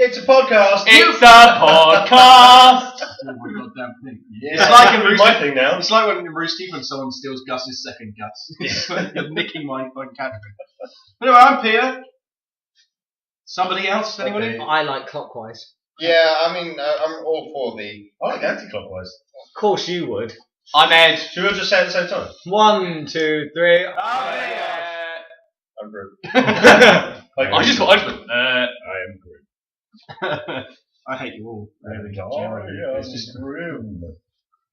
It's a podcast. It's a podcast. Oh my goddamn thing. Yeah. It's like in my thing now. It's like when in Rooster when someone steals Gus's second Gus. You're nicking my category. Anyway, I'm Peter. Somebody else? Anybody? Okay. I like clockwise. Yeah, I mean, I'm all for the... I like anti-clockwise. Of course you would. I'm Ed. Should we all just say it at the same time? 1, 2, 3. I'm rude. I just got open. I am Groot. I hate you all. It's just Groot.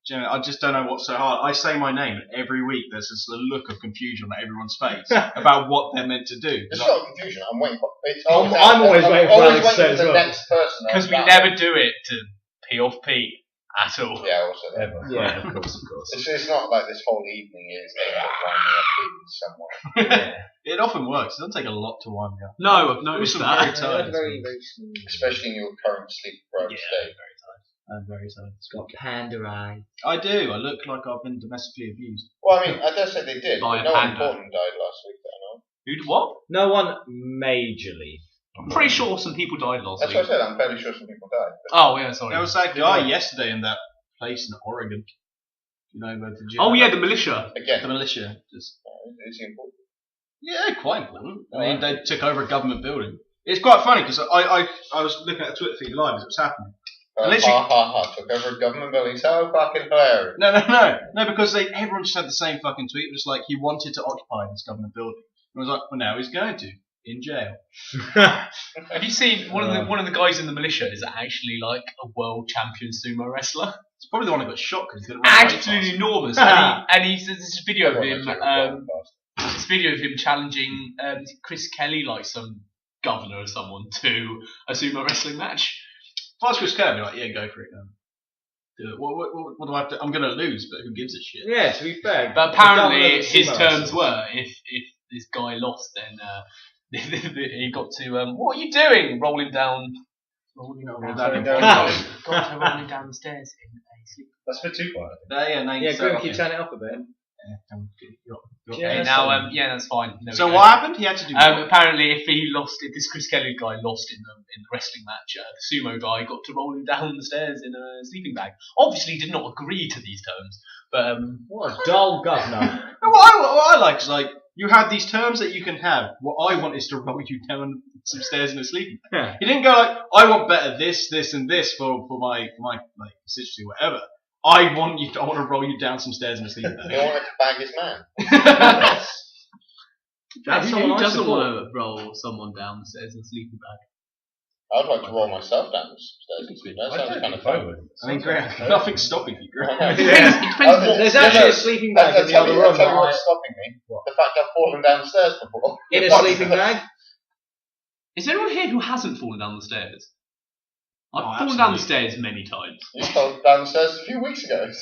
Generally, I just don't know what's so hard. I say my name, and every week there's this look of confusion on everyone's face about what they're meant to do. It's not confusion. I'm waiting for... I'm always waiting for Alex to say as the well. next person. Because we never do it to pee off Pete at all. Yeah, also that. Ever. Yeah. Of course. It's not like this whole evening is they have winding up someone. It often works. It doesn't take a lot to wind me up. No, I've noticed Some that. very tired. Very, very smooth. Especially in your current sleep-deprived state. I'm very tired. It's got panda eye. I do. I look like I've been domestically abused. Well, I mean, I dare say they did. By a But no one panda. important died last week, I know. Who'd what? No one majorly. I'm pretty sure some people died last That's week. what I said. I'm fairly sure some people died. Oh, yeah, sorry. There was that guy yesterday in that place in Oregon. You know, where the Oh, yeah, the militia. Again, the militia. Just is he important? yeah, quite important. I mean, they took over a government building. It's quite funny because I was looking at a Twitter feed live as it was happening. Literally- Took over a government building. So fucking hilarious. No, because everyone just had the same fucking tweet. It was like he wanted to occupy this government building. It was like, well, now he's going to in jail. Have you seen one of the guys in the militia is actually like a world champion sumo wrestler? It's probably the one that got shot because he couldn't run away Absolutely fast. enormous. and he says this video of Well, him. that's a real podcast. This video of him challenging Chris Kelly, like some governor or someone, to a sumo wrestling match. If I was Chris Kelly, I'd be like, yeah, go for it. Do it. What do I have to? I'm going to lose, but who gives a shit? Yeah, to be fair. But the government apparently of the his sumo terms wrestlers. were if this guy lost, then he got to what are you doing? Rolling down Rolling down down. the stairs in a sleep. That's a bit too quiet. Yeah, Grim, can you turn it up a bit? Okay, now that's fine. There we So go. what happened? He had to do. Apparently, if this Chris Kelly guy lost in the wrestling match, the sumo guy got to roll him down the stairs in a sleeping bag. Obviously, he did not agree to these terms, but What a dull governor. No, what I like is like you have these terms that you can have. What I want is to roll you down some stairs in a sleeping bag. He didn't go like I want better this, and this for my like constituency, whatever. I want to roll you down some stairs in a sleeping He bag. wanted to bag his man. That's who someone I doesn't support. want to roll someone down the stairs in a sleeping bag? I'd like to roll myself down the stairs. That sounds kind of fun. I mean, Graham, nothing's stopping you, Graham. I know. It depends what There's actually a sleeping bag in the other room. I'll tell you what's stopping me. What? The fact I've fallen down the stairs before. In a sleeping bag? Is there anyone here who hasn't fallen down the stairs? I've Oh, fallen down the absolutely. stairs many times. You fell down the stairs a few weeks ago. I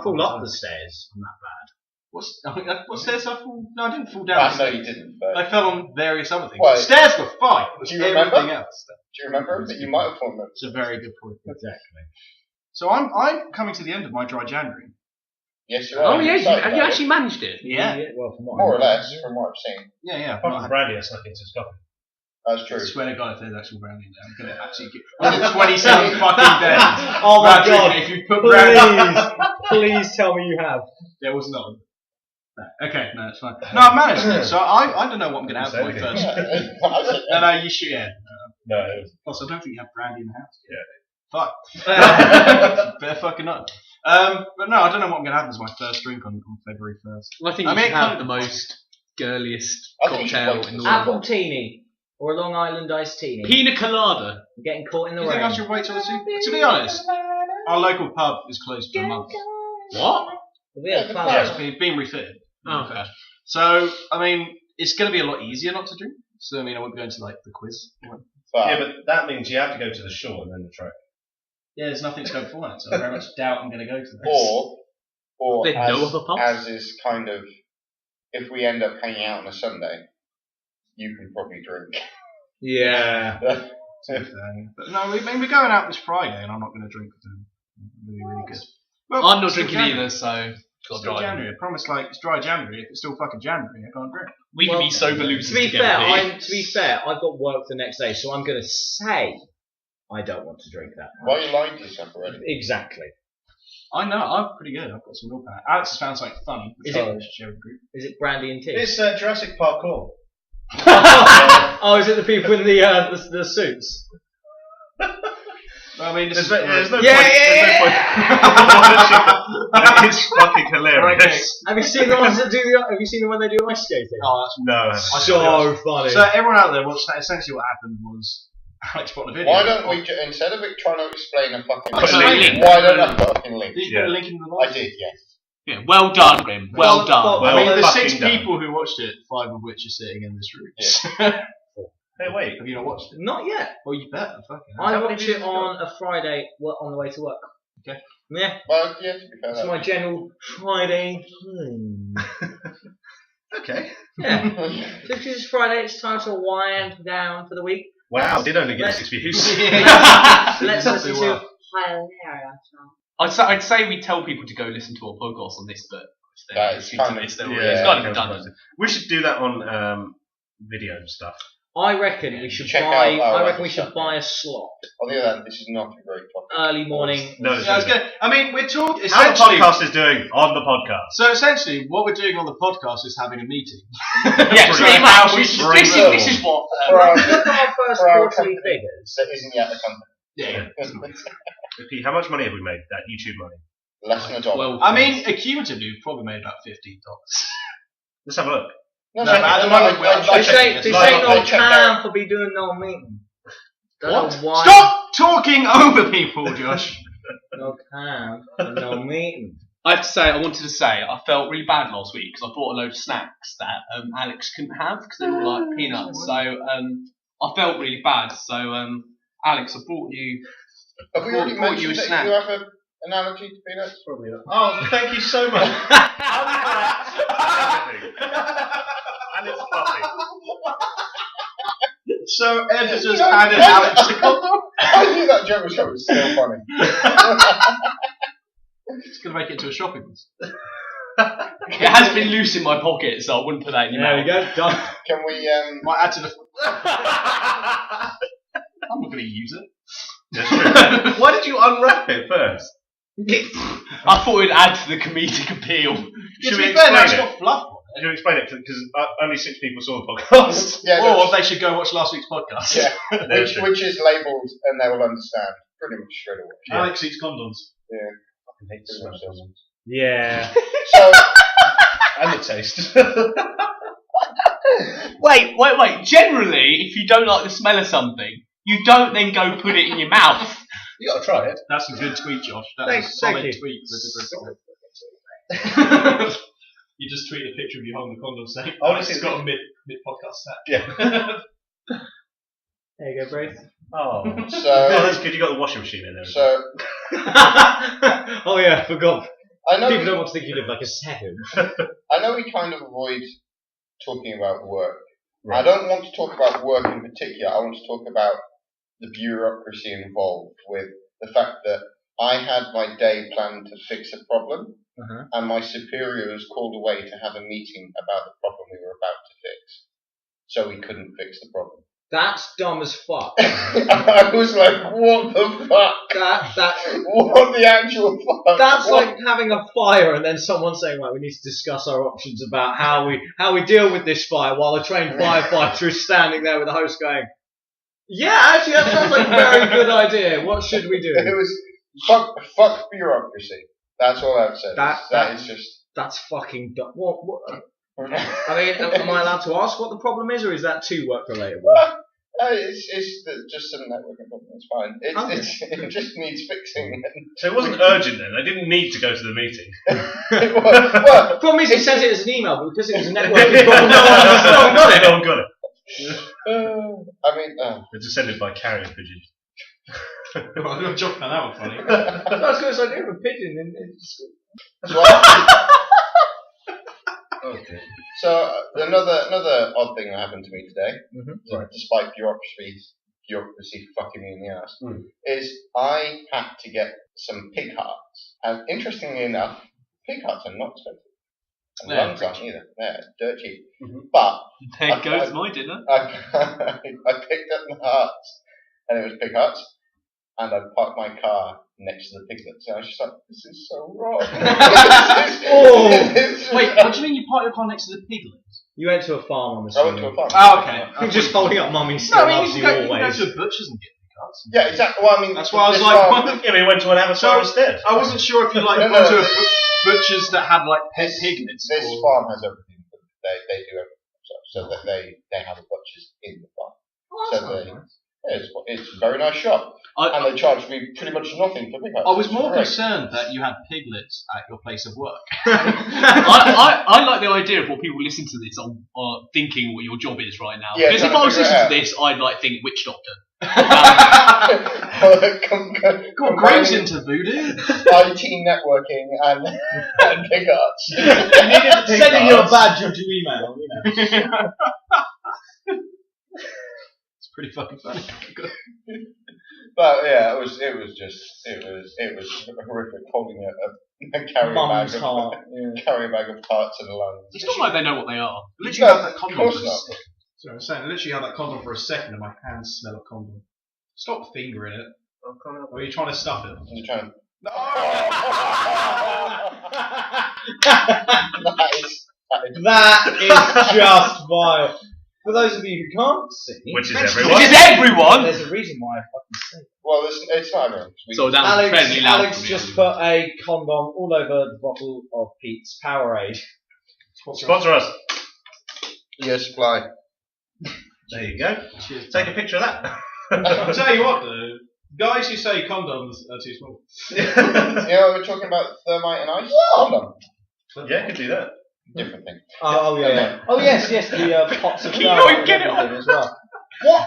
fall up the stairs. I'm that bad. What stairs I fall? No, I didn't fall down. No, you didn't. But I fell on various other things. Well, The stairs were fine. It was do you remember? everything else. do you remember that you might have fallen down? It's a very good point. Exactly. So I'm coming to the end of my dry January. Yes, you are. Oh yeah, Excited have you about actually it. managed it? Yeah. Well, from what More or I know. less, from what I've seen. Yeah. Apart from brandy, I snuck into his coffee. That's I true. swear to God, if there's actual brownie in there, I'm going to actually get 27 fucking days. Oh my Imagine God. If you put brownie. Please tell me you have. There was none. No. Okay, no, it's fine. No, I managed it. So I don't know what I'm going to have for my first. No, you should. Yeah. No, it was. Plus, I don't think you have brandy in the house. Yeah. Fuck. Better fucking not. But no, I don't know what I'm going to have as my first drink on February 1st. Well, I think I you mean, should have the most girliest I think you should cocktail wait in the till world. Apple teeny. Or a Long Island iced teeny. Pina colada. I'm getting caught in the Do you think I rain. should wait till the soup? To be honest, our local pub is closed for a month. What? We had fun. Yeah, it's been refitted. Oh, okay. So, I mean, it's going to be a lot easier not to drink. So, I mean, I won't go into like the quiz. Yeah, but that means you have to go to the shore and then the track. Yeah, there's nothing to go beforehand, so I very much doubt I'm going to go to this. Or They know of a pub? as is kind of, if we end up hanging out on a Sunday, you can probably drink. Yeah. But no, we're going out this Friday, and I'm not going to drink with them. Really, really good. Well, I'm not still drinking can. either, so It's still January. I promise, it's dry January. If it's still fucking January, I can't drink. We can be sober losers To be together. fair, I've got work the next day, so I'm going to say I don't want to drink that Why much. are you lying to yourself already? Exactly. I know, I'm pretty good. I've got some willpower. Alex has found something funny. Is it- Should share with the group. Is it brandy and tea? It's Jurassic Parkour. Oh, is it the people in the suits? Well, I mean, There's no point. There's no Yeah, point. It's fucking hilarious. Okay. Have you seen the ones that do the? Have you seen the one they do ice skating? Oh, that's No. So funny. So everyone out there, essentially what happened was Alex put a video. Why don't we, instead of it trying to explain a fucking Put a link, link. why don't I put a fucking link? Did you put a link in the I box? did, yes. Yeah, well done, Grim. Well done. well I mean, there's fucking 6 done. people who watched it, 5 of which are sitting in this room. Hey, wait. Have you not watched it? Not yet. Well, you better. Fucking. I How many watch views it have you on a Friday on the way to work. Okay. Yeah, Well, yeah, to be fair. it's my general Friday thing. Okay. Yeah. So this is Friday. It's time to wind down for the week. Wow, did only get 6 views. Let's listen to well. hilarious. I'd say we tell people to go listen to our podcast on this, but if That they're is listening kind to of- this, they're yeah, already- it's kind of done. We should do that on video stuff. I reckon we should Check buy. out our I reckon we website. should buy a slot. On the other hand, this is not a great topic. Early morning. No, it's Yeah, it's not. good. I mean, we're talking. How the Essentially, podcast is doing on the podcast. so essentially, what we're doing on the podcast is having a meeting. Yeah, pretty much. This is what. For our, Look at our first for our quarterly company figures. that isn't yet a company. Yeah. Pete, how much money have we made? That YouTube money. Less than a dollar. Well, I mean, accumulatively, we've probably made about $15. Let's have a look. No, but at the moment, I I This checked ain't, it. this Like, ain't I no checked time for be doing no meeting. Don't What? know why. Stop talking over people, Josh. No time for no meeting. I have to say, I wanted to say, I felt really bad last week because I bought a load of snacks that Alex couldn't have because they were like peanuts. So I felt really bad. So Alex, I brought you. Have we already bought you a mentioned that snack. you have an allergy to peanuts? Probably not. Oh, thank you so much. And it's funny. So Ed has just handed Alex a condom. I knew that joke was so funny. It's going to make it into a shopping list. It has been loose in my pocket, so I wouldn't put that in your There we mouth. go. Done. Can we, Might add to the. I'm not going to use it. That's true. Why did you unwrap it first? I thought it'd add to the comedic appeal. Yeah, Should to we be fair, that's explain it? got fluff on Should we explain it? Because only 6 people saw the podcast. yeah, it. Or they should go watch last week's podcast. yeah, That's true. which is labelled and they will understand pretty much straight away. Yeah. Alex eats condoms. Yeah, I hate the pretty smell much of does. them. Yeah. So, And the taste. Wait. Generally, if you don't like the smell of something, you don't then go put it in your mouth. You gotta try it. That's a good tweet, Josh. That's Thanks, a solid thank you. tweet for the You just tweet a picture of you holding the condom saying, I wanna see it's the got a mid-podcast snack. Yeah. There you go, Brace. Oh. so, That's good. You got the washing machine in there. so Oh yeah, forgot. I know People don't want to think you live like a second. I know we kind of avoid talking about work. Right. I don't want to talk about work in particular. I want to talk about the bureaucracy involved with the fact that I had my day planned to fix a problem, and my superior was called away to have a meeting about the problem we were about to fix. So we couldn't fix the problem. That's dumb as fuck. I was like, what the fuck? What the actual fuck? That's What? like having a fire and then someone saying, "Right, we need to discuss our options about how we deal with this fire," while a trained firefighter is standing there with the host going, "Yeah, actually, that sounds like a very good idea. What should we do?" It was fuck bureaucracy. That's all I've said. That is just. That's fucking dumb. What? I mean, am I allowed to ask what the problem is, or is that too work relatable? It's just some networking problem. It's fine. It just needs fixing. So it wasn't urgent then. I didn't need to go to the meeting. well, The problem is he sent it as an email, but because it was a networking problem, no one got it. No one got it. I mean, It's descended by carrier pigeon. I'm not joking on that one, funny. That's because I do have a pigeon in school. Okay. so another odd thing that happened to me today, Right. despite bureaucracy fucking me in the ass, is I had to get some pig hearts. And interestingly enough, pig hearts are not expensive. And Yeah, lungs aren't either. They're dirt cheap. Mhm. But There goes my dinner. I picked up the hearts, and it was pig hearts, and I parked my car next to the piglets. And I was just like, this is so wrong. Wait, what do you mean you parked your car next to the piglets? You went to a farm on the I went to a farm. Oh, okay. You're just holding up mummy No, still I mean, loves you you can go always. to a butcher's and get pig hearts. Yeah, exactly. Well, I mean, That's why I was this like, farm- Yeah, we went to an avatar instead. I wasn't sure if you like No, went to no. a butcher's that had like pet piglets. This or- farm has everything. They do everything themselves, so that they have a butcher's in the farm. It's a very nice shop, and they charge me pretty much nothing for pig hearts. I was more Great. concerned that you had piglets at your place of work. I like the idea of what people listen to this are thinking what your job is right now. Yeah, Because if trying I was to figure listening it to this, I'd like think witch doctor. Got Graves into voodoo. IT networking and pig hearts. Sending you a badge onto email. You know. It's pretty fucking funny. But yeah, it was horrific holding a carry Mum's bag heart. of carry a bag of hearts and lungs. It's not like they know what they are. Literally had that Of condom. course For not. Sorry, I'm saying I literally had that condom for a second and my hands smell of condom. Stop fingering it. Or are you trying to stuff it? You're trying. No! That is just vile. For those of you who can't see, Which is Which everyone. is everyone! there's a reason why I fucking say. Well, it's not everyone. So that was incredibly loud. Alex for me. just put a condom all over the bottle of Pete's Powerade. Sponsor us. Yes, supply. There you go. Cheers. Take a picture of that. I'll tell you what though, guys who say condoms are too small. You know, we're talking about thermite and ice. Condom. Yeah, could do that. Different thing. Oh yeah. Oh yes, the pots of Can you thermite get it and everything as well.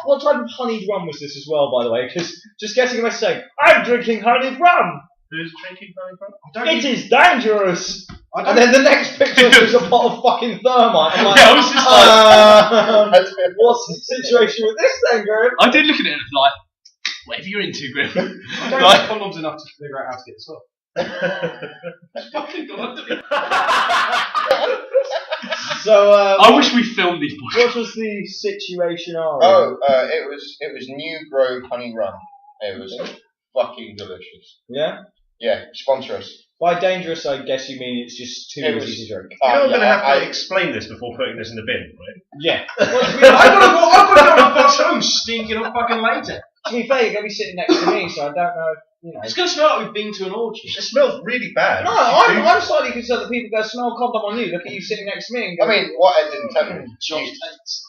What type of honeyed rum was this as well, by the way? Because just getting a message saying, I'm drinking honeyed rum! Who's drinking honey from? It is dangerous! I And then the next picture is a pot of fucking thermite. I'm like, Yeah, I was just what's the situation with this then, Grim? I did look at it and was like, whatever you're into, Grim. I don't like condoms enough to figure out how to get this off. Fucking God. So, I wish we filmed these podcasts. what was the situation? It was New Grove Honey Rum. It was fucking delicious. Yeah? Yeah, sponsor us. By dangerous, I guess you mean it's just too It was- easy to drink. You're Yeah, going to have I- to explain this before putting this in the bin, right? Yeah. I've got to go to the home stinking up fucking later. To be fair, you're going to be sitting next to me, so I don't know, you know. It's going to smell like we've been to an orgy. It smells really bad. No, I'm slightly concerned that people go smell condom on you, look at you sitting next to me and go, I mean, what Ed didn't tell me. Josh you- Tate's.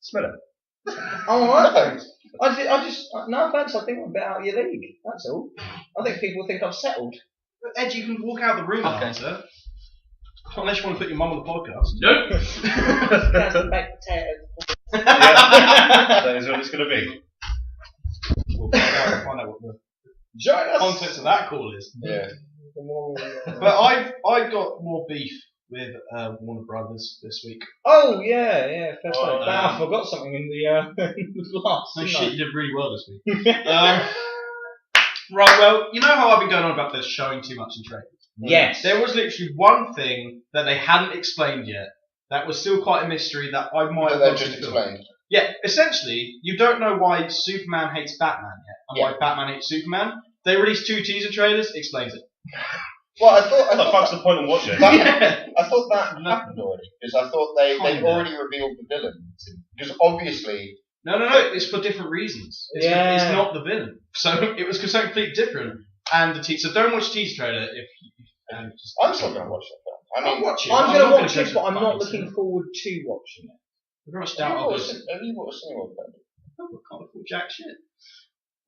Smell it. I'm alright, thanks. I just, no offence, I think I'm a bit out of your league, that's all. I think people think I've settled. Ed, you can walk out of the room now, Okay. sir. Unless you want to put your mum on the podcast. Nope. That's the baked potatoes. Yeah, that is what it's going to be. We'll find out what the Join us! context of that call is. Yeah. But I've got more beef with Warner Brothers this week. Oh, yeah, fair play. Oh, I forgot something in the last. No didn't shit, I? you did really well this week. Right, well, you know how I've been going on about this showing too much in trailers? Yes. There was literally one thing that they hadn't explained yet that was still quite a mystery that I might That have they got just to film. explained. Yeah, essentially, you don't know why Superman hates Batman yet, and why Batman hates Superman. They released 2 teaser trailers, explains it. Well, I What the thought fuck's the point in watching it? Yeah. I thought that happened already because I thought they Kinda. already revealed the villain because obviously No, it's for different reasons. It's Yeah. not the villain. So it was something completely different. And the teaser, so don't watch the teaser trailer if just, I'm still going to watch that film. I I'll mean, watch it. I'm not going to gonna watch go it, to but the I'm not fucking looking cinema. forward to watching it. I very much doubt I'll go. have you watched Cineworld? I can't afford jack shit.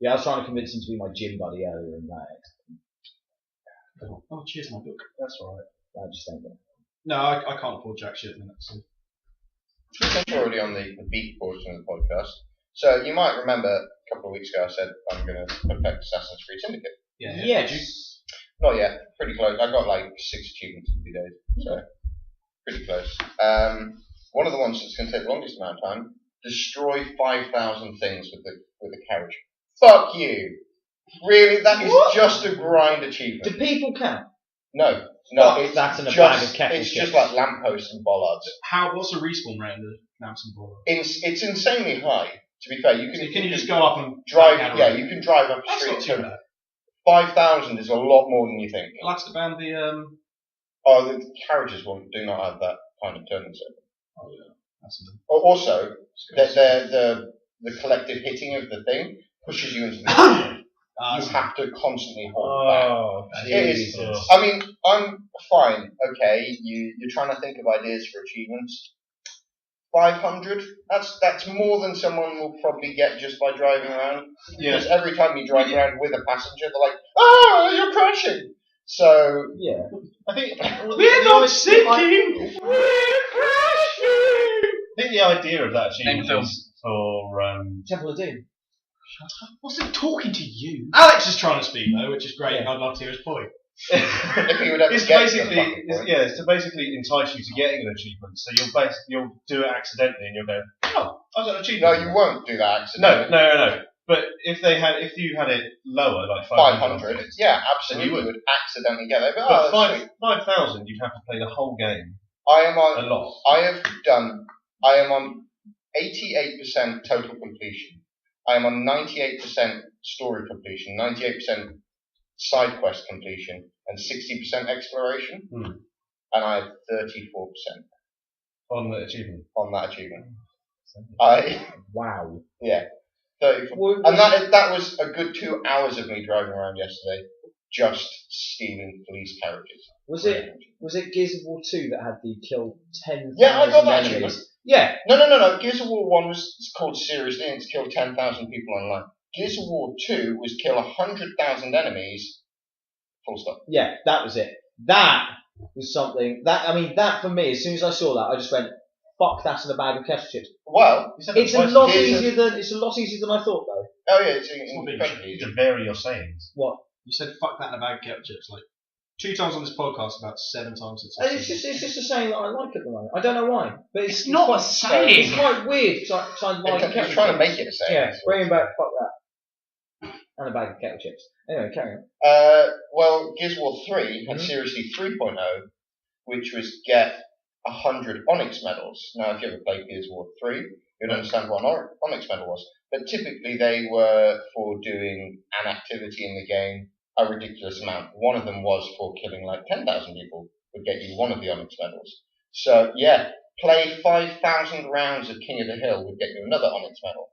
Yeah, I was trying to convince him to be my gym buddy earlier in that. Oh, cheers, my book. That's alright. I just don't know. No, I can't afford jack shit at the minute. So. Since we're already on the beat portion of the podcast, so you might remember a couple of weeks ago I said I'm going to perfect Assassin's Creed Syndicate. Yeah. Yes. Not yet, pretty close. I got like 6 achievements in 2 days, so pretty close. One of the ones that's going to take the longest amount of time: destroy 5,000 things with the carriage. Fuck you! Really, that is What? just a grind Do achievement. people count? No, Fuck that and a bag of kettle it's chips. just like lampposts and bollards. What's the respawn rate in the lamps and boilers? It's insanely high. To be fair, you can. So can you just go up and drive? down a Yeah, road? you can drive up the That's street. not too bad. 5,000 is a lot more than you think. Elastic band, the Oh, the carriages do not have that kind of turning circle. Oh yeah, that's a Also, the collective hitting of the thing pushes you into the ground. You have to constantly hold back. Oh, It is. Jesus. I mean, I'm fine. Okay, you're trying to think of ideas for achievements. 500. That's more than someone will probably get just by driving around. Yeah. Because every time you drive around with a passenger, they're like, "Oh, you're crashing." So Yeah. I think We're not sinking. We're crashing! I think the idea of that Name achievement film. is for Temple of Doom. What's it talking to you? Alex is trying to speak though, which is great. Yeah. I'd love to hear his point. if you would ever it's get to the basically fucking point. it's to basically entice you to getting an achievement. So you'll do it accidentally and you'll go, oh, I got an No, achievement. you won't do that accidentally. No. But if you had it lower, like 500. Yeah, Then you absolutely. would. Would accidentally get there. But, But that's sweet. 5,000, you'd have to play the whole game I am a on. lot. I am on 88% total completion. I am on 98% story completion, 98% side quest completion, and 60% exploration. And I have 34% On the achievement. on that achievement. Wow. 34. And that was a good 2 hours of me driving around yesterday, just stealing police carriages. Was it Gears of War 2 that had the kill 10,000 Yeah, I got that enemies? achievement. Yeah. No. Gears of War 1 was called Seriously, and it's killed 10,000 people online. Gears of War 2 was kill 100,000 enemies. Full stop. Yeah, that was it. That was something that for me, as soon as I saw that, I just went, fuck that and a bag of kettle chips. Well, It's a lot easier than I thought though. oh yeah, it's not incredibly You easy. can vary your sayings. What? You said fuck that in a bag of kettle chips like 2 times on this podcast, about 7 times since. And it's just a saying that I like at the moment. I don't know why, but It's not a quite, saying. It's quite weird trying to like You're kettle trying to chips. make it a saying. Yeah, bringing back fuck that and a bag of kettle chips. Anyway, carry on. Well, Gears of War 3 had Seriously 3.0, which was get 100 Onyx medals. Now, if you ever played Gears of War 3, you'd understand what an Onyx medal was. But typically, they were for doing an activity in the game, a ridiculous amount. One of them was for killing like 10,000 people, would get you one of the Onyx medals. So, yeah, play 5,000 rounds of King of the Hill would get you another Onyx medal.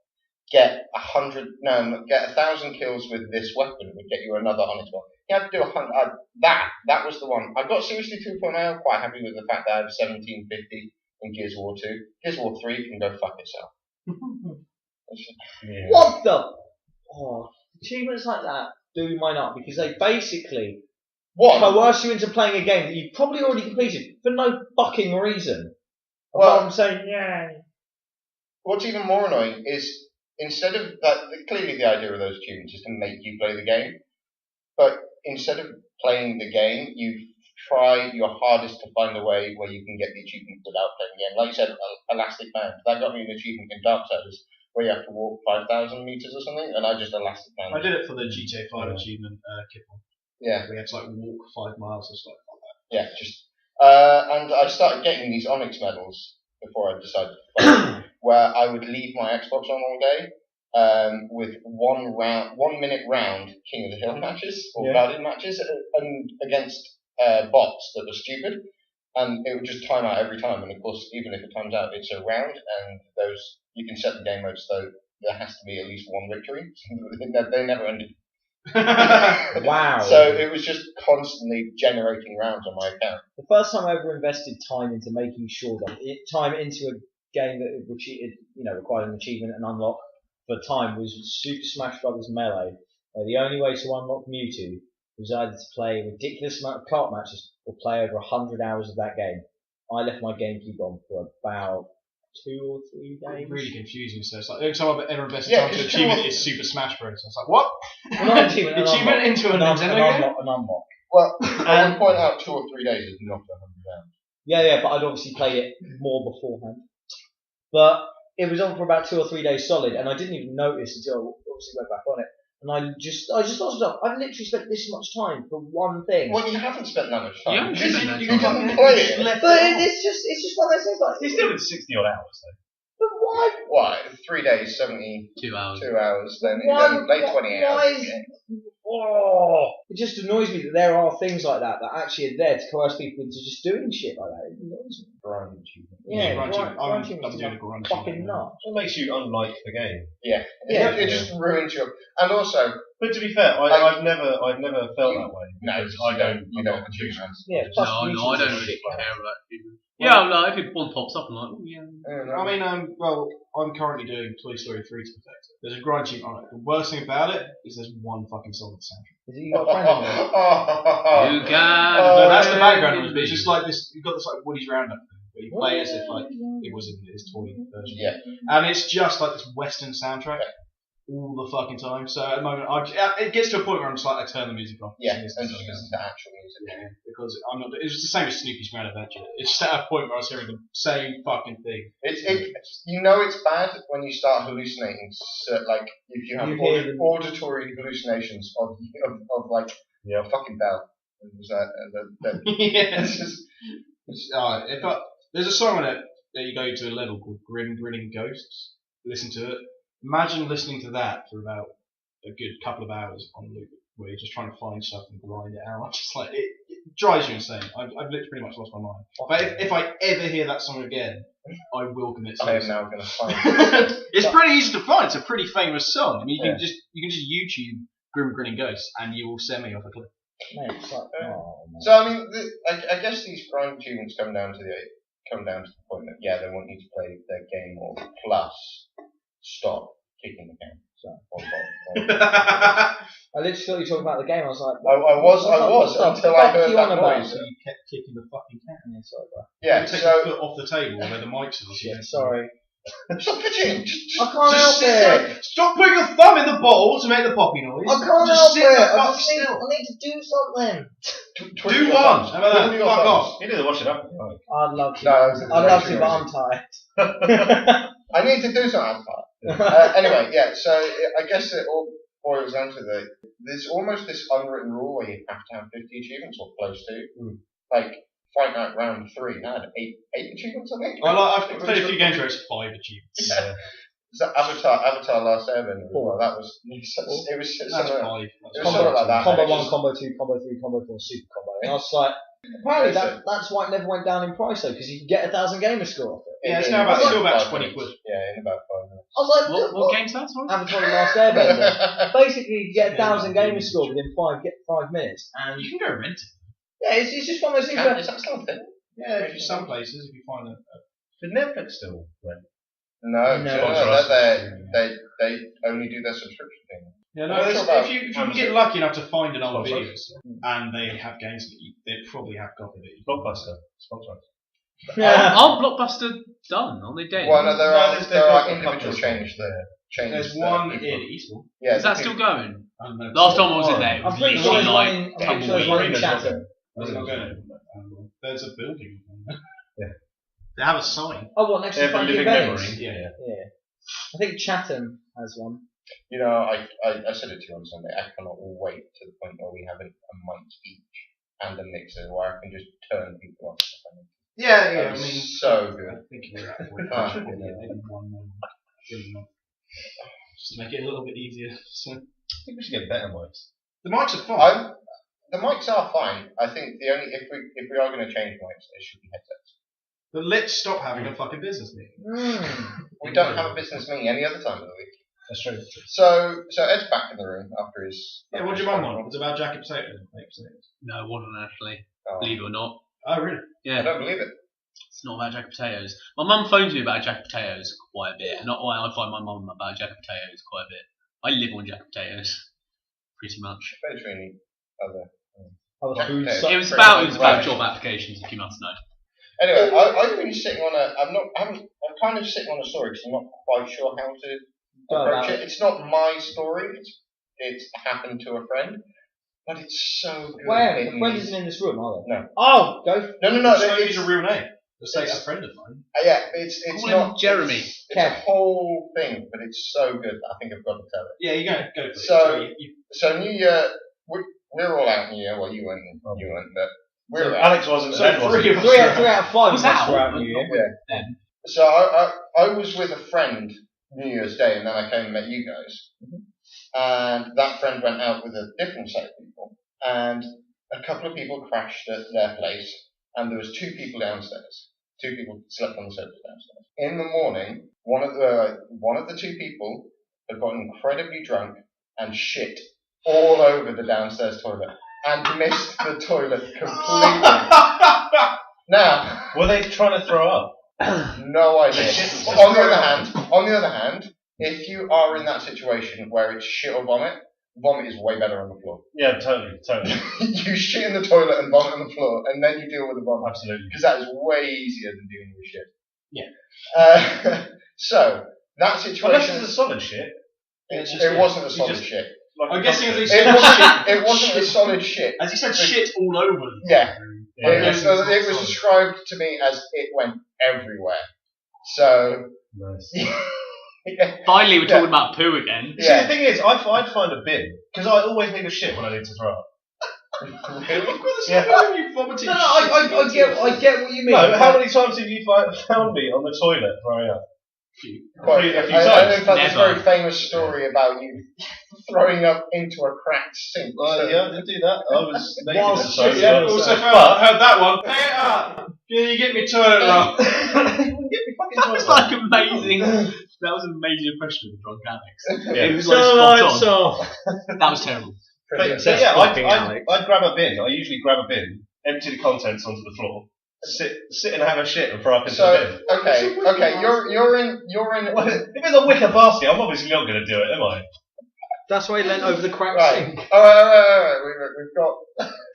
Get 1,000 kills with this weapon would get you another Onyx medal. You had to do 100. That was the one. I got Seriously 2.0. Quite happy with the fact that I have 1750 in Gears of War 2. Gears of War 3 can go fuck itself. Yeah. What the? Oh, achievements like that do mine up because they basically What? coerce you into playing a game that you probably already completed for no fucking reason. Well- Apart from saying, yeah. What's even more annoying is instead of that, clearly the idea of those achievements is to make you play the game, but instead of playing the game, you try your hardest to find a way where you can get the achievement without playing the game. Like you said, Elastic Band. That got me an achievement in Darksiders where you have to walk 5,000 meters or something, and I just Elastic Band. I did it for the GTA 5 achievement, Kipple. Yeah, We had to like walk 5 miles or stuff like that. yeah, just. And I started getting these Onyx medals before I decided to play, where I would leave my Xbox on all day. With 1 minute round King of the Hill matches or Guardian matches, and against bots that were stupid, and it would just time out every time. And of course, even if it times out, it's a round, and those you can set the game mode so there has to be at least one victory. They never ended. Wow. So it was just constantly generating rounds on my account. The first time I ever invested time into making sure that time into a game that required an achievement and unlock for time was Super Smash Bros. Melee, where the only way to unlock Mewtwo was either to play a ridiculous amount of kart matches or play over 100 hours of that game. I left my GameCube on for about 2 or 3 days. Really confusing. So it's like every time I've ever invested Yeah, time to 'cause achievement two- is Super Smash Bros. I was like, what? Well, not an achievement, an Achievement unlock. into a An Nintendo game? unlock. Well, I would point out 2 or 3 days is not 100 rounds. Yeah, but I'd obviously play it more beforehand. But it was on for about 2 or 3 days solid, and I didn't even notice until I obviously went back on it. And I just thought to myself, I've literally spent this much time for one thing. Well, you haven't spent that much time. You haven't spent that You much didn't time. play it. But it's just one of those things like. He's still in 60 odd hours though. But why? What? 3 days, 72 2 hours. hours. Then Why- you play 20 hours. why is- Oh, it just annoys me that there are things like that that actually are there to coerce people into just doing shit like that. It annoys me. Grunge. Yeah, grunge. grunge I'm is doing a grunge. fucking nuts. It makes you unlike the game. Yeah. Yeah. It just ruins your. And also, But to be fair, I've never felt that way. no, Because I don't. You I'm don't not choose. Yeah, No, plus I YouTube's don't a really shit like care about people. Yeah, like if one pops up, I'm like, oh yeah. I mean, well, I'm currently doing Toy Story 3 to perfect it. There's a grind sheet on it. The worst thing about it is there's one fucking song of the soundtrack. Is it you got a friend in there? You can. No, that's the background noise, but it's just like this. You've got this like Woody's Roundup thing, where you play as if like it was in his toy version. Yeah. And it's just like this Western soundtrack all the fucking time. So at the moment, it gets to a point where I'm just like, I turn the music off. Yeah, and Listen just to listen to actual music. Yeah, because I'm not. It's the same as Snoopy's Grand Adventure. It's just at a point where I was hearing the same fucking thing. You know it's bad when you start hallucinating. So, like if you have You hear them. auditory hallucinations of like a fucking bell. It was Yeah. it's just There's a song on it that you go to a level called Grinning Ghosts. Listen to it. Imagine listening to that for about a good couple of hours on loop, where you're just trying to find stuff and grind it out. Just like it drives you insane. I've literally pretty much lost my mind. But if I ever hear that song again, I will commit I am suicide. now going to find it. It's pretty easy to find. It's a pretty famous song. I mean, you can just YouTube Grinning Ghosts and you will send me off a cliff. Mate, it's like, oh, man. So I mean, I guess these grind tunes come down to the point that they want you to play their game more plus stop kicking the can. I literally thought you were talking about the game. I was like, I was until I heard that noise. So you kept kicking the fucking cat. Yeah, sorry, bro. Yeah, You take so your foot off the table where the mics are. Shit, sorry. stop pitching. Just I can't help sit it. there. Stop putting your thumb in the bowl to make the poppy noise. I can't Just help sit it. the I fuck just need, still. I need to do something. Do one. How about that? Fuck off. You need to wash it up. Right. I'd love to. No, I'd love to, but I'm tired. I need to do something. Anyway, so I guess it all boils down to there's almost this unwritten rule where you have to have 50 achievements or close to. Like Fight Night round 3 had 8 achievements, I think. I've played a few games where it's 5 achievements. Yeah. So Avatar Last Airbender as well. That was it was That's sort of 5. it was sort of like that. Combo and it 1, just- Combo 2, Combo 3, Combo 4, Super Combo. And I was like, apparently that's why it never went down in price though, because you can get 1,000 gamer score off it. Yeah, it's in now about still about 5 20 minutes. quid. Yeah, in about 5 minutes. I was like, What game's that? Sorry? Avatar The Last Airbender. Basically, you get 1,000 gamer score within 5 minutes. And You can go rent it. yeah, it's just one of those things where Is that still a thing? Yeah, if some places, if you find it. Did Netflix still rent? No, No. they only do their subscription thing. Yeah, no, I'm not there's- sure about if you can get lucky enough to find an old Sponsor. video and they have games that they probably have copied it. Blockbuster. Sponsor us. Aren't Blockbuster done? Aren't they dead? Well, no, there are they've got a individual couple of changes there. There's one in Eastbourne. Yeah, Is that still going? I don't know. Last time I was in there, it was I'm pretty sure literally there's one like in, I'm pretty sure there's one in tumbleweed. Chatham. There's not going. There's a building. They have a sign. Oh, what, next to Every Funky living Events? memory. Yeah. Yeah. I think Chatham has one. You know, I said it to you on Sunday. I cannot wait to the point where we have a mic each and a mixer where I can just turn people off. Yeah, That was so good. I think you're at 45. Ah, Maybe one more. Good enough. Just to make it a little bit easier. So I think we should get better mics. the mics are fine. The mics are fine. I think the only if we are going to change mics, it should be headsets. But let's stop having a fucking business meeting. We don't have a business meeting any other time of the week. That's true. So Ed's back in the room after his. Yeah, what'd your mum want? It's about jacket potatoes and baked potatoes. No, it wasn't actually. Oh, Believe it or not. Oh, really? I Yeah, don't believe it. it's not about jacket potatoes. My mum phones me about jacket potatoes quite a bit, and I find my mum about jacket potatoes quite a bit. I live on jacket potatoes, pretty much. Between other. Other food Okay. stuff. It was about Right. job applications, if you must know. Anyway, I've been sitting on I'm kind of sitting on a story because I'm not quite sure how to approach it. It's not my story. It's happened to a friend, but it's so good. Where? It The friend needs- isn't in this room, are they? No. Oh, go. No. So use a real name. Say a friend of mine. Yeah, it's Call not him Jeremy. It's a whole thing, but it's so good that I think I've got to tell it. Yeah, you go for it. So, so New Year, we're all out New Year. Well, you weren't, but we're out. Alex wasn't. So Ed three wasn't. Three out of five Was of us out? were out New Year. Yeah. So I was with a friend New Year's Day, and then I came and met you guys. And that friend went out with a different set of people, and a couple of people crashed at their place, and there was 2 people downstairs. 2 people slept on the sofas downstairs. In the morning, one of the 2 people had gotten incredibly drunk and shit all over the downstairs toilet and missed the toilet completely. Now, Were they trying to throw up? no idea. On the other hand, if you are in that situation where it's shit or vomit is way better on the floor. Yeah, totally. You shit in the toilet and vomit on the floor, and then you deal with the vomit. Absolutely. Because that is way easier than dealing with shit. Yeah. So, that Unless situation... it's a solid shit. It wasn't a solid shit. I'm guessing as he It said wasn't a solid shit. As he said, shit all over. The Yeah. Yeah. It was described to me as it went everywhere. So... Nice. Finally, we're talking about poo again. See, the thing is, I'd find a bin because I always need a shit when I need to throw up. Really? Yeah. You vomited. No, I get what you mean. No, how many times have you found me on the toilet throwing up? Quite A few I times. in fact, this Never. very famous story about you throwing up into a cracked sink. So- Yeah, I did do that. I was naked While in the shit, toilet. Yeah, so- also but heard that one. Hey, can you get me toilet roll? That was like amazing. That was an amazing impression of drunk Alex. Yeah. It was like spot on. So, That was terrible. But That's yeah, fucking Alex. I'd grab a bin. I usually grab a bin, empty the contents onto the floor, sit and have a shit and throw up into the bin. okay, you're in. Well, if it's a wicker basket, I'm obviously not going to do it, am I? that's why he leant over the cracked Right. sink. Right. We've got.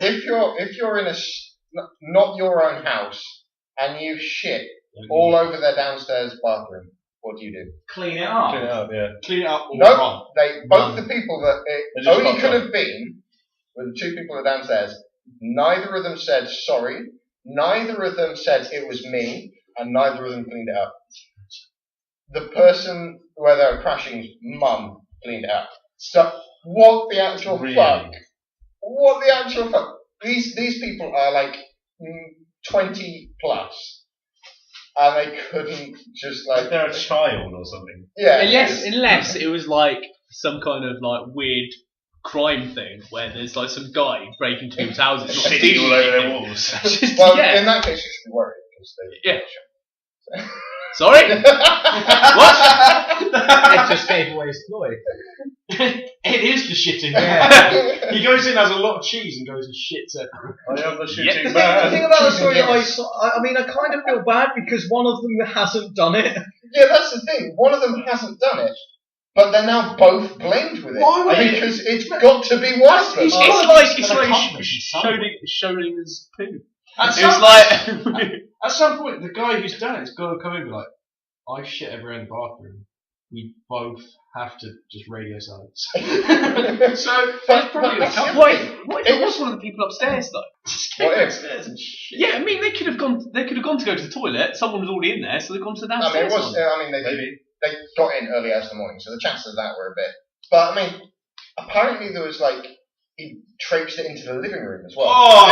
If you're in not your own house and you shit all over their downstairs bathroom, what do you do? Clean it up. Clean it up, yeah. Clean it up or No, run. both the people that They it just only fucked could up. have been were the 2 people that are downstairs. Neither of them said sorry. Neither of them said it was me, and neither of them cleaned it up. The person where they were crashing's mum cleaned it up. So what the actual Really? fuck? What the actual fuck? These people are like 20 plus, and they couldn't just Like they're a child or something. yeah. Unless it was like some kind of like weird crime thing where there's like some guy breaking into people's houses, not Shitting stealing all over their anything. walls. Just- Well, yeah. in that case, you should be worried because they. Yeah. Sorry? It just gave away his ploy. It is the shitting. Yeah. He goes in, has a lot of cheese, and goes and shits everywhere. I am the Yep. shooting The man. thing about the Choosing story, yes. I mean, I kind of feel bad because one of them hasn't done it. Yeah, that's the thing. One of them hasn't done it, but they're now both blamed with it. Why would they- Because it's got to be one of them. It's an like accomplishment showing his poo. At It was some, like at some point, the guy who's done it's got to come in and be like, I shit everywhere in the bathroom. We both have to just radio silence. So, But- probably but- a what if it was one of the people upstairs though? What if? upstairs and shit. Yeah, I mean they could have gone to go to the toilet. Someone was already in there, so they've gone to the I mean, downstairs. it was. one. I mean, Maybe. they got in early as the morning, so the chances of that were a bit. But I mean, apparently there was like he traipsed it into the living room as well. Oh!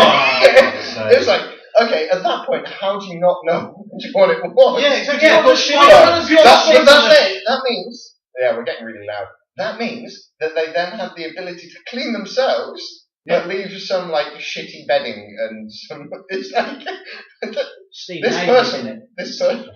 It was like, okay, at that point, how do you not know what it was? Yeah, exactly. Yeah, What but shit why is don't that? you- That means. Yeah, we're getting really loud. That means that they then have the ability to clean themselves, but leave some like shitty bedding and some. It's like Steve this Avery's in person. it. This person.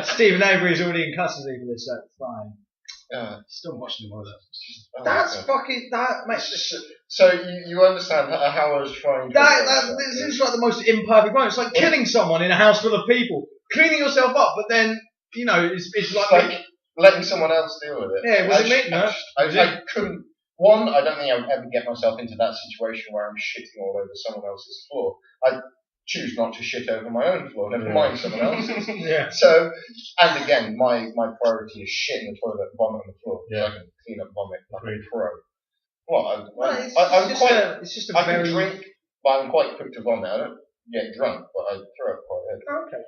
Stephen Avery's already in custody for this, so it's fine. Still watching one of those. That's fucking. That makes. So you understand how I was trying to. This is like the most imperfect moment. It's like killing someone in a house full of people, cleaning yourself up, but then it's like letting someone else deal with it. Yeah, was it me? No. I couldn't. One, I don't think I would ever get myself into that situation where I'm shitting all over someone else's floor. I choose not to shit over my own floor, never mind someone else's. yeah. So, and again, my priority is shit in the toilet, vomit on the floor. Yeah. So I can clean up vomit like Agreed. a pro. Well, Well, I'm quite. it's just I a can very. drink, but I'm quite quick to vomit. get drunk, but I threw up quite early. Okay.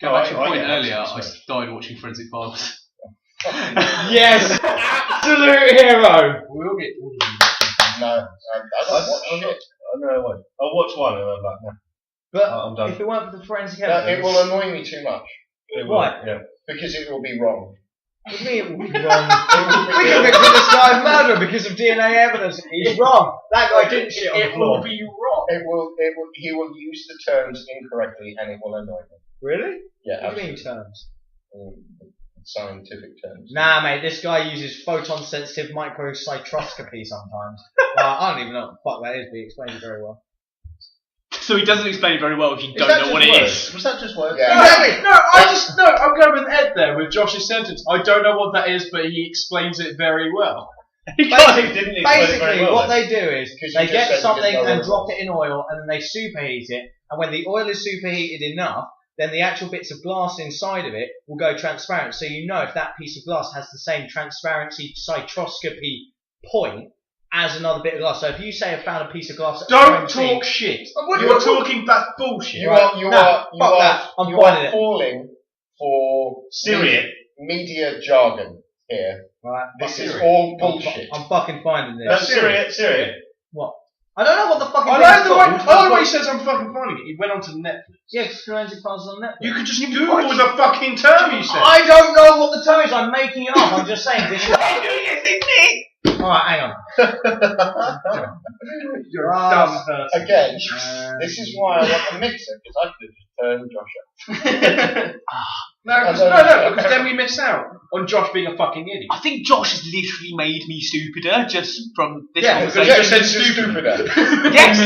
Going back to your I point get earlier, I absolutely died watching Forensic Files. Yes, absolute hero. We'll get all of them. No, I don't watch shit. I won't. I'll watch one and I'm like, no. But I'm done. if it weren't for the forensic No, evidence, it will annoy me too much It will, Why? Yeah. because it will be wrong. with me it would be wrong. We convicted this guy of murder because of DNA evidence. He's wrong. That guy didn't shit on the It will floor. be wrong. He will use the terms incorrectly, and it will annoy me. Really? Yeah, What do you mean absolutely. terms? Scientific terms. Nah, mate, this guy uses photon-sensitive microcytroscopy sometimes. Well, I don't even know what the fuck that is, but he explains it very well. So he doesn't explain it very well if you Is don't that know just what it words? is. Was that just words? Yeah. No, I'm going with Ed there with Josh's sentence. I don't know what that is, but he explains it very well. He didn't explain it very Basically, well, what then. they do is Because they you just get said something you didn't know and what it drop was. it in oil, and then they superheat it. And when the oil is superheated enough, then the actual bits of glass inside of it will go transparent. So you know if that piece of glass has the same transparency cytroscopy point as another bit of glass. So if you say I found a piece of glass, at Don't 17 talk shit. What- You're talking that bullshit. You are fuck that. I'm you finding are it. falling for Syria. media jargon here. Right, This is Syria. all bullshit. I'm fucking finding this. That's Syria. What? I don't know what the fucking I thing's know the way. called. I know the way he says I'm fucking finding it. He went onto Netflix. Yeah, because Forensic Files is on Netflix. You could just Google the fucking term you said. I don't know what the term is. I'm making it up. I'm just saying this is. Alright, hang on. You're a dumb person. Again, this is why I want a mixer, because I could just turn Josh up. No, because then we miss out on Josh being a fucking idiot. I think Josh has literally made me stupider just from this Yeah, Because conversation. you said stupider. Yes!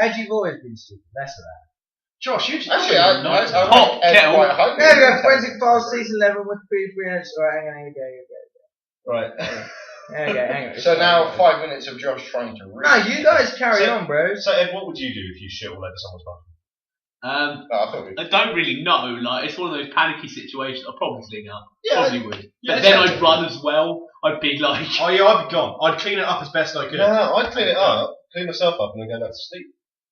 Ed, you've always been stupid. Less of that. Josh, you just Actually, I Hot rank Ed kettle. quite highly. There we go. Forensic Files Season 11 with 3 minutes. Alright, hang on. Right. Hang on. So now 5 minutes of Josh trying to read. No, you guys carry So- on, bros. So Ed, what would you do if you shit all over someone's bathroom? No, I thought we I don't really know. Like, it's one of those panicky situations. I'd probably clean up. Yeah, Probably would. yeah, But then exactly. I'd run as well. I'd be like, Oh yeah, I'd be gone. I'd clean it up as best I could. No, I'd clean it up, clean myself up, and then go back to sleep.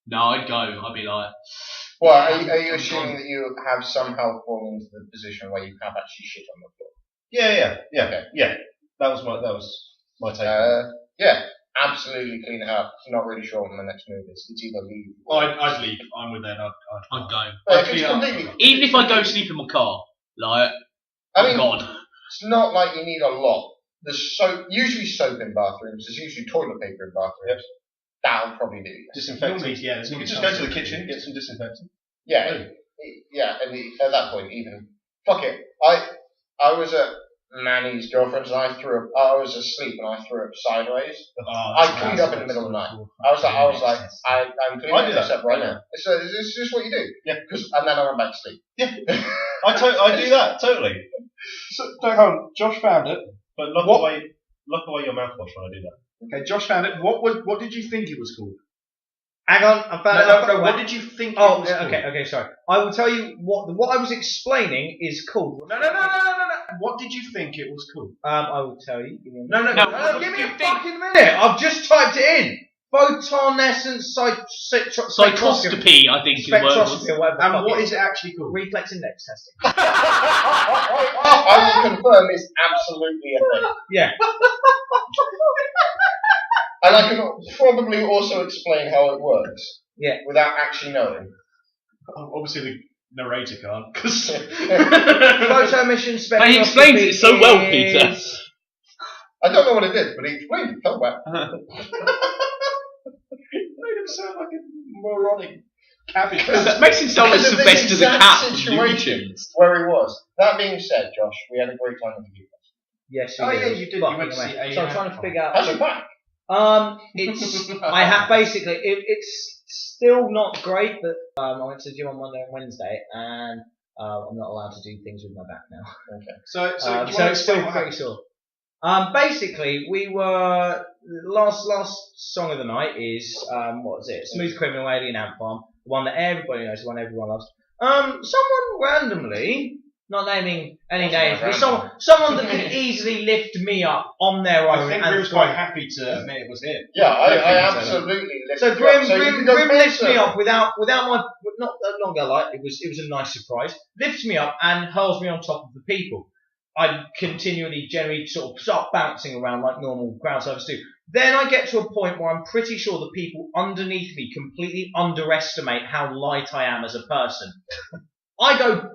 no, I'd go. I'd be like, Well, are you assuming that you have somehow fallen into the position where you have actually shit on the floor? Yeah. That was my take. on it. Yeah, absolutely clean it up. Not really sure what the next move is. It's either leave. or- I'd leave. I'm with Ed. I'd go. But I'd if it's clean up. completely, Even if I go sleep in my car, like, I I'm mean, gone. it's not like you need a lot. There's usually soap in bathrooms. There's usually toilet paper in bathrooms. That'll probably do. Disinfectant. Normally, yeah, there's You normally could just go to something. the kitchen, get some disinfectant. Yeah, at that point, even fuck it. I was at Manny's girlfriend's and I was asleep and I threw up sideways. I cleaned up in the middle of the night. I was like, I'm cleaning I do this that. up right now. It's just what you do. Yeah. And then I went back to sleep. I do that totally. So, hold on. Josh found it. But lock away your mouthwash when I do that. Okay, Josh found it. What did you think it was called? Hang on, I found it. No. What did you think it Oh, was called? okay, sorry. I will tell you what I was explaining is called. No. What did you think it was called? I will tell you. Give me a No. minute. what Give do me you a think? fucking minute. I've just typed it in. Photonescent spectroscopy. Psychoscopy, I think, is the word was. Spectroscopy or whatever. the And fuck what it is it actually called? Reflex index testing. I will confirm it's absolutely a thing. Yeah. And I can probably also explain how it works. Yeah. Without actually knowing. Obviously, the narrator can't. 'Cause Photoemission spectroscopy. But he explains it so well, Peter. is- I don't know what it is, but he explained it so well. made him sound like a moronic cabbage. That makes him sound like Because of this Sylvester the exact Cat from situation Looney Tunes. where he was. That being said, Josh, we had a great time with you. Yes, Oh, you yeah, did. you did. You Fucking went to see amazing. A So I'm trying to figure out. How's your back? It's I have basically it's still not great, but I went to the gym on Monday and Wednesday, and I'm not allowed to do things with my back now. Okay. So So do you want to it's still explain what pretty happened? sore. Basically, we were last song of the night is what was it? Smooth Criminal Alien Ant Farm, the one that everybody knows, the one everyone loves. Someone randomly not naming any That's names, but random. someone that could easily lift me up on their own. I think and Grim's throw- quite happy to admit it was him. Yeah, I think so, absolutely lift So you Grim, up. So you Grim, can go Grim full lifts me circle. up without my not a longer light. It was a nice surprise. Lifts me up and hurls me on top of the people. I continually, generally sort of start bouncing around like normal crowd surfers do. Then I get to a point where I'm pretty sure the people underneath me completely underestimate how light I am as a person. I go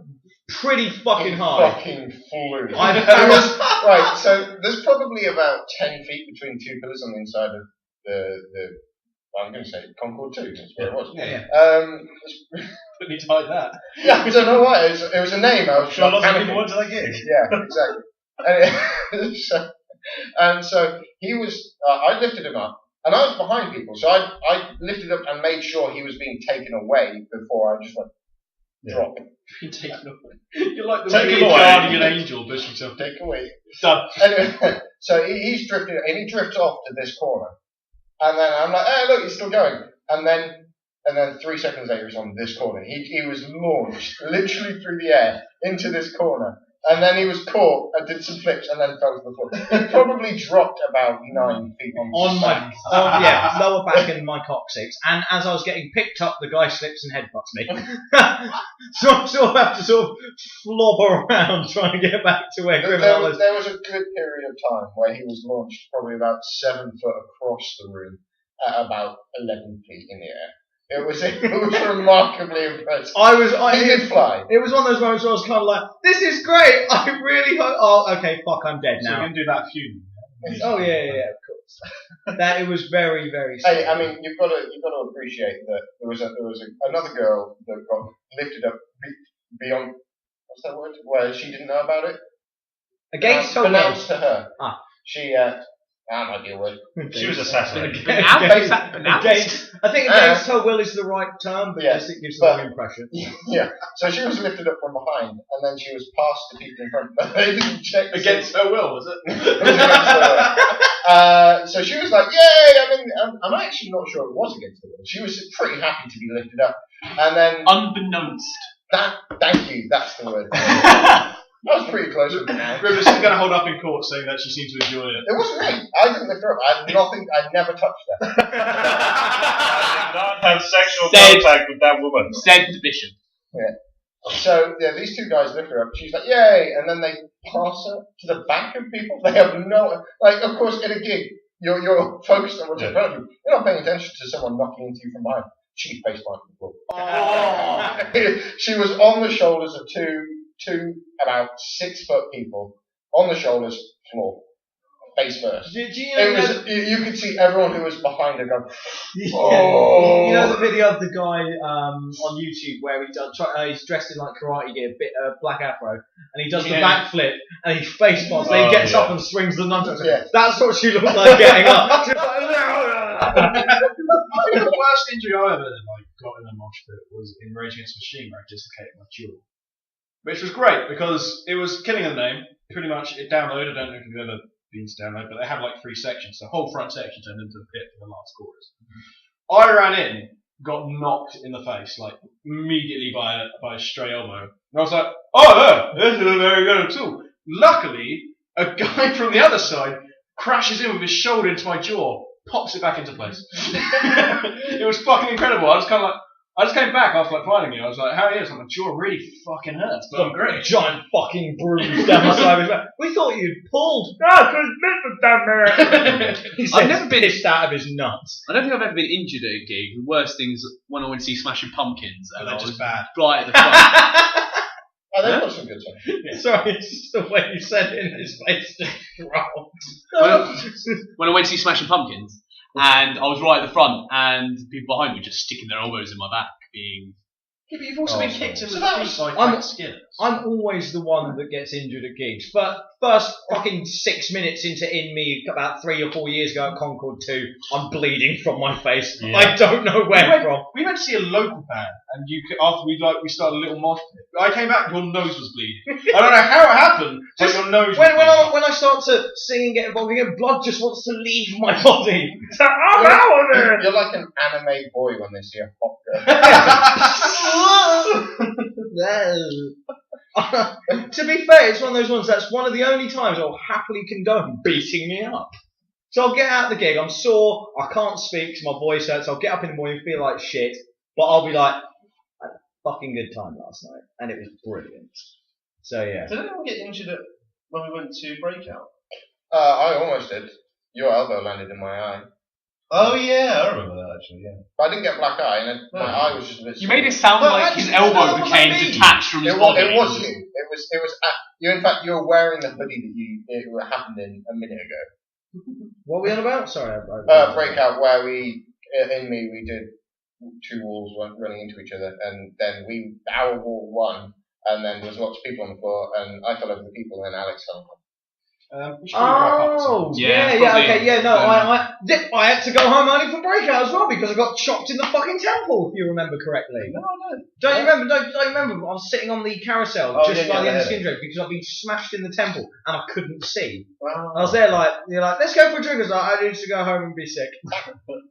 pretty fucking hard. Fucking flew. I- Right, so there's probably about 10 feet between two pillars on the inside of the I'm going to say Concord 2, that's where it was. Yeah. Couldn't you type that? Yeah, I don't know why, it was a name, I was Sure, lots of panicking. people wanted that gig. Yeah, exactly. And so he was, I lifted him up, and I was behind people, so I lifted up and made sure he was being taken away before I just went, drop. Taken away. You're like the Take weird him away. guardian angel, but yourself. Take away. Done. Anyway, so he's drifting, and he drifts off to this corner. And then I'm like, hey, look, he's still going. And then 3 seconds later, he's on this corner. He was launched literally through the air into this corner. And then he was caught and did some flips and then fell to the floor. He probably dropped about 9 feet On his my back. lower back and my coccyx, and as I was getting picked up, the guy slips and headbutts me. So I sort of have to sort of flop around trying to get back to where Grim There was. was a good period of time where he was launched probably about 7 foot across the room at about 11 feet in the air. It was remarkably impressive. He did fly. It was one of those moments where I was kind of like, "This is great. I really hope." Oh, okay, fuck, I'm dead So now. we're going to do that funeral. Oh yeah, of course. That it was very, very. Hey, I mean, you've got to appreciate that there was another girl that got lifted up beyond, what's that word? Where she didn't know about it. Against her will. Announced to her. Ah. She that might be a word. She was assassinated. Against, Pronounced? I think against her will is the right term, but Yeah, just it gives the but- wrong impression. Yeah. So she was lifted up from behind, and then she was passed to people in front. But they didn't check Against her will, was it? It was against her will. So she was like, "Yay!" I mean, I'm actually not sure it was against her will. She was pretty happy to be lifted up, and then Unbeknownst. thank you. That's the word. I was pretty close with it now. Grim is going to hold up in court saying that she seemed to enjoy it. It wasn't me. I didn't lift her up. I never touched her. I did not have sexual Said- contact with that woman. Said the bishop. So yeah, these two guys lift her up. She's like, "Yay!" And then they pass her to the back of people. They have no, like, of course, in a gig, you're focused on what's in front of you. You're not paying attention to someone knocking into you from behind. She face planted the floor. Oh. She was on the shoulders of two about 6 foot people on the shoulders, floor, face first. Do you It know? was you could see everyone who was behind her go. Yeah. Oh. You know the video of the guy on YouTube where he's dressed in like karate gear, black afro, and he does the backflip and he face plants, then he gets up and swings the nunchucks. Yeah. That's what she looked like getting up. Just like, The worst injury I ever got in a mosh pit was in Rage Against the Machine, where I dislocated my jaw. Which was great because it was Killing a Name. Pretty much it downloaded. I don't know if you've ever been to download, but they have like 3 sections. The whole front section turned into a pit for the last chorus. I ran in, got knocked in the face like immediately by a stray elbow, and I was like, "Oh, this is very good too." Luckily, a guy from the other side crashes in with his shoulder into my jaw, pops it back into place. It was fucking incredible. I just came back after finding you. I was like, "How are you?" My jaw really fucking hurts, but I'm great. giant fucking bruise down my side of his back. We thought you'd pulled. No, because Mick was down there. He said, I've never been pissed out of his nuts. I don't think I've ever been injured at a gig. The worst things when I went to see Smashing Pumpkins and I They're was just bad. right at the front. Oh, they've got some good songs. Sorry, it's just the way you said it in his face. When I went to see Smashing Pumpkins and I was right at the front and people behind me just sticking their elbows in my back being... Yeah, but you've also been kicked in the that feet by I'm- Frank Skinner. I'm always the one that gets injured at gigs. But first fucking 6 minutes into In Me, about 3 or 4 years ago at Concord 2, I'm bleeding from my face. Yeah. I don't know where from. We went to see a local band, and after we started a little mosh pit. I came back, your nose was bleeding. I don't know how it happened, but Just your nose was When bleeding. I start to sing and get involved again, blood just wants to leave my body. It's like, I'm out of there. You're like an anime boy when they see a hot girl. To be fair, it's one of those ones that's one of the only times I'll happily condone beating me up. So I'll get out of the gig, I'm sore, I can't speak because my voice hurts, I'll get up in the morning, feel like shit, but I'll be like, I had a fucking good time last night, and it was brilliant. So yeah. Did anyone get injured when we went to Breakout? I almost did. Your elbow landed in my eye. Oh yeah, I remember that actually. Yeah. But I didn't get black eye, and my eye was just a bit. You made it sound like his elbow became detached from his It body. was you. It was. You. In fact, you were wearing the hoodie that it happened in a minute ago. What are we on about? Sorry. Breakout, where we did 2 walls running into each other, and then our wall won, and then there was lots of people on the floor, and I fell over the people, and then Alex fell. Oh, yeah, okay, yeah, no, I had to go home early for Breakout as well because I got chopped in the fucking temple, if you remember correctly. No. Don't you remember? I was sitting on the carousel by the end of the skin drink because I'd been smashed in the temple and I couldn't see. Wow. I was there you're like, let's go for a drink. I was like, I need to go home and be sick.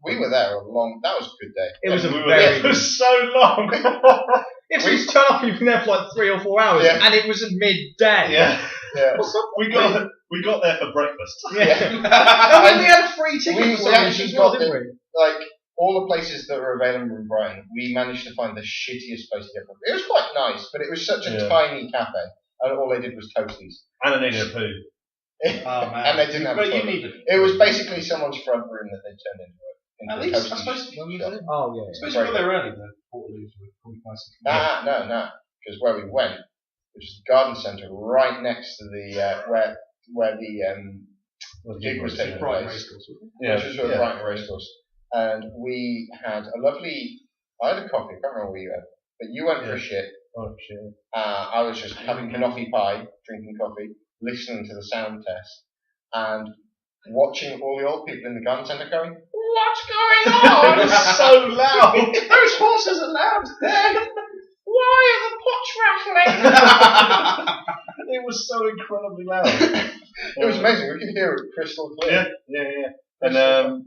We were there that was a good day. It was it was so long. If we turn up, you've been there for like 3 or 4 hours, and it was at midday. Yeah. We got there for breakfast. Yeah. And we had a free ticket for it as well, didn't we? Like, all the places that were available in Brighton, we managed to find the shittiest place to get from. It was quite nice, but it was such a tiny cafe, and all they did was toasties. And I needed a poo. Oh, man. And they didn't have a toilet. It was basically someone's front room that they turned into At least, I suppose, Oh, yeah. I suppose you got there early, the Portaloos were probably nice. No. Because where we went, which is the garden centre right next to the where the gig was taking place, which was Brighton Racecourse, and we had a lovely. I had a coffee. I can't remember what you had, but you went for a shit. Oh shit! I was just having banoffee pie, drinking coffee, listening to the sound test, and watching all the old people in the garden centre going, "What's going on?" It was so loud. Those horses are loud. Why are the pots rattling? It was so incredibly loud. It was amazing. We could hear it crystal clear. Yeah. And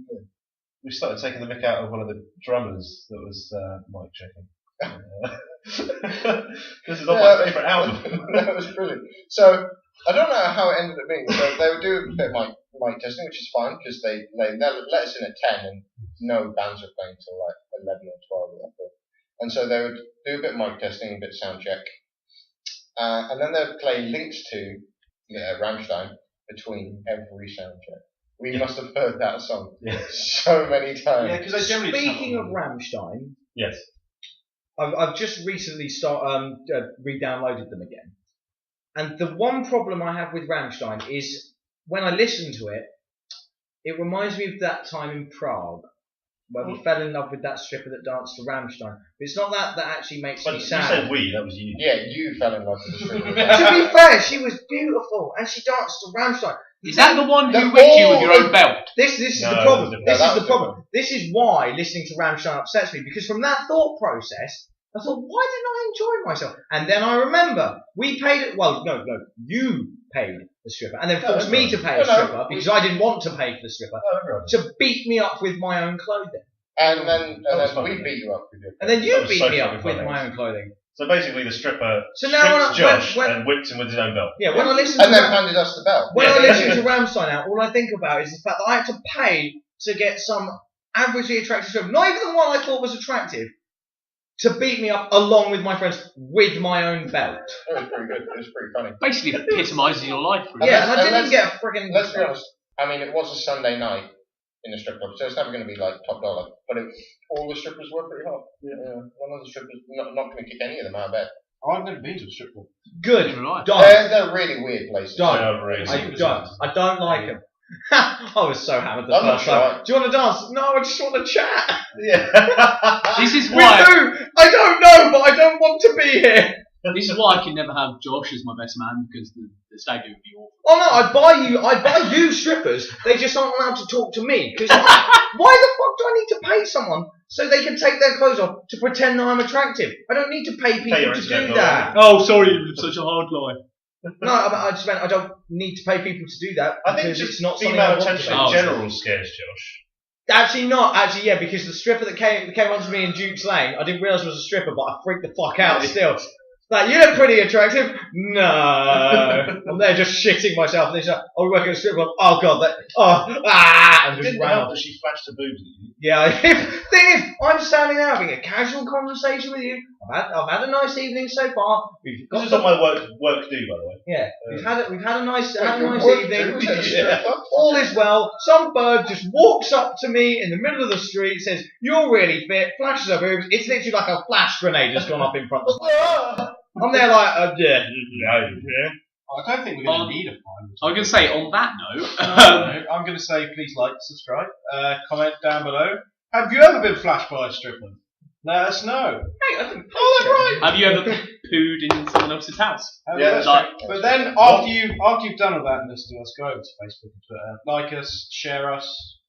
we started taking the mick out of one of the drummers that was mic checking. This is on my favourite album. That was brilliant. So I don't know how it ended up being. So they would do a bit of mic testing, which is fine because they let us in at 10 and no bands were playing until like 11 or 12 or whatever. And so they would do a bit of mic testing, a bit of sound check, and then they would play links to Rammstein between every sound check. We must have heard that song so many times. Yeah, because they generally. Speaking of Rammstein, yes, I've just recently re-downloaded them again, and the one problem I have with Rammstein is when I listen to it, it reminds me of that time in Prague. Where we fell in love with that stripper that danced to Rammstein. But it's not that actually makes me sad. You said we, that was you. Yeah, you fell in love with the stripper. To be fair, she was beautiful and she danced to Rammstein. Is that the one who whipped you with your own belt? This is the problem. This is the problem. This is why listening to Rammstein upsets me, because from that thought process, I thought, why didn't I enjoy myself? And then I remember, we paid it, you paid the stripper, and then forced me to pay a stripper, because I didn't want to pay for the stripper, to beat me up with my own clothing. And then we beat you up with your clothing. And then you beat me up with my own clothing. So basically the stripper stripped Josh and whipped him with his own belt. Yeah, when I listen and then handed us the belt. When I listen to Rammstein now, all I think about is the fact that I had to pay to get some averagely attractive stripper, not even the one I thought was attractive, to beat me up along with my friends with my own belt. It was pretty good. It was pretty funny. Basically epitomises your life. Really. Yeah, and I didn't get a friggin'... Let's be honest. I mean, it was a Sunday night in a strip club, so it's never going to be like top dollar. But all the strippers were pretty hot. Yeah. One of the strippers, not going to kick any of them out of bed. I've never been to a strip club. Good. Right. They're really weird places. I don't like them. I was so hammered the first time. Do you want to dance? No, I just want to chat. Yeah. This is why. With who? I don't know, but I don't want to be here. This is why I can never have Josh as my best man, because the stag do would be awful. Oh no, I'd buy you strippers. They just aren't allowed to talk to me. Because why the fuck do I need to pay someone so they can take their clothes off to pretend that I'm attractive? I don't need to pay people to do that. Oh, sorry, it's such a hard lie. No, I just meant I don't need to pay people to do that. I think it's not female attention in general scares Josh. Actually not. Actually, yeah, because the stripper that came onto me in Duke's Lane, I didn't realise it was a stripper, but I freaked the fuck out still. Like, you look pretty attractive. No. I'm there just shitting myself. And they're like, oh, we're working at a strip club. Oh, God. And It just didn't ran help off. that she flashed her boobs at you. Yeah, thing is, I'm standing there having a casual conversation with you. I've had a nice evening so far. We've got This is on my work do, by the way. yeah, we've had a nice Work evening. too, is it? Yeah. All is well. Some bird just walks up to me in the middle of the street, says, "You're really fit." Flashes her boobs. It's literally like a flash grenade has gone off in front of me. I'm there like, yeah. I don't think we're going to need a final. I was going to say, on that note, I'm going to say please like, subscribe, comment down below. Have you ever been flashed by a stripper? Let us know. Hey, that's right. have you ever pooed in someone else's house? Yeah, But then after you've done all that and listened to us, go over to Facebook and Twitter, like us, share us.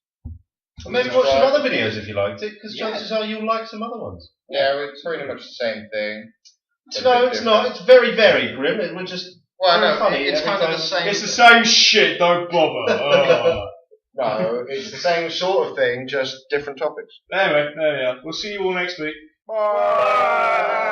And maybe watch some other videos if you liked it, because chances are you'll like some other ones. Yeah, it's pretty much the same thing. No, it's not. It's very, very grim. It would just Well, very no, funny. it's every kind of time. the same. It's the same shit, don't bother. No, it's the same sort of thing, just different topics. Anyway, there we are. We'll see you all next week. Bye.